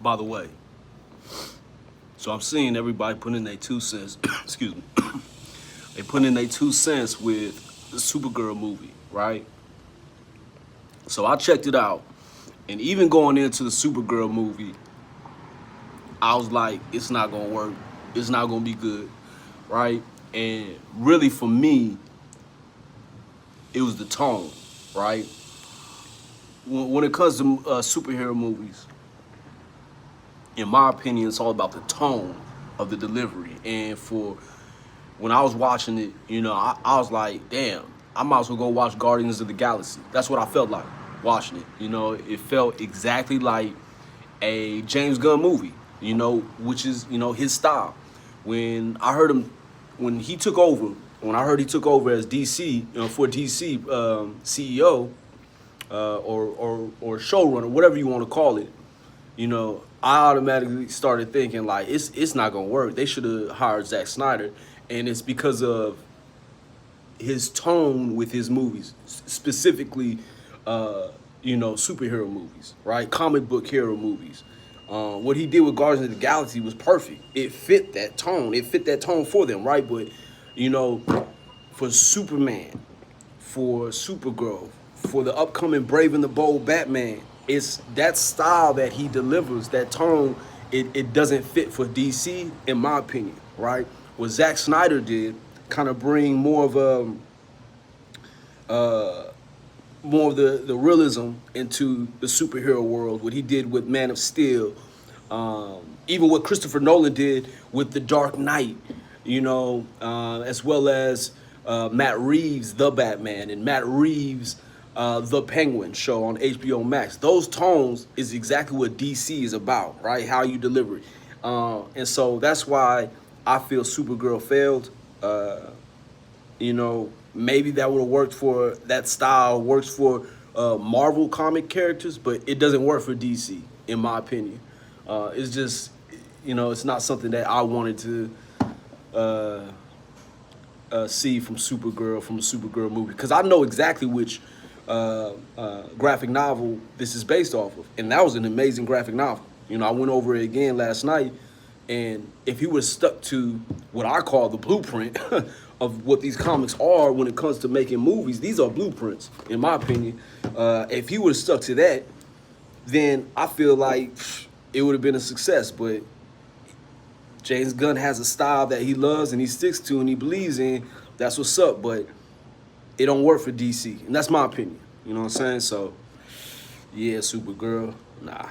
by the way. So I'm seeing everybody putting in their 2 cents. Excuse me. They put in their 2 cents with the Supergirl movie, right? So I checked it out, and even going into the Supergirl movie, I was like, it's not gonna work. It's not gonna be good, right? And really, for me, it was the tone, right? When it comes to superhero movies, in my opinion, it's all about the tone of the delivery. And for when I was watching it, I was like, damn, I might as well go watch Guardians of the Galaxy. That's what I felt like watching it. It felt exactly like a James Gunn movie, which is, his style. When I heard him, when he took over, when I heard he took over as DC, for DC CEO, or showrunner, whatever you want to call it, I automatically started thinking like it's not gonna work. They should have hired Zack Snyder, and it's because of his tone with his movies, specifically, superhero movies, right? Comic book hero movies. What he did with Guardians of the Galaxy was perfect. It fit that tone. It fit that tone for them, right? But for Superman, for Supergirl, for the upcoming Brave and the Bold Batman, it's that style that he delivers, that tone, it doesn't fit for DC, in my opinion, right? What Zack Snyder did, kind of bring more of the realism into the superhero world. What he did with Man of Steel, even what Christopher Nolan did with The Dark Knight, as well as Matt Reeves' The Batman, and Matt Reeves' The Penguin show on HBO Max. Those tones is exactly what DC is about, right? How you deliver it. And so that's why I feel Supergirl failed. Maybe that would have worked for that style, works for Marvel comic characters, but it doesn't work for DC, in my opinion. It's just, it's not something that I wanted to see from a Supergirl movie, because I know exactly which graphic novel this is based off of, and that was an amazing graphic novel. I went over it again last night, and if he was stuck to what I call the blueprint of what these comics are when it comes to making movies, these are blueprints, in my opinion. If he would have stuck to that, then I feel like it would have been a success. But James Gunn has a style that he loves and he sticks to and he believes in. That's what's up. But it don't work for DC, and that's my opinion. You know what I'm saying? So, yeah, Supergirl, nah.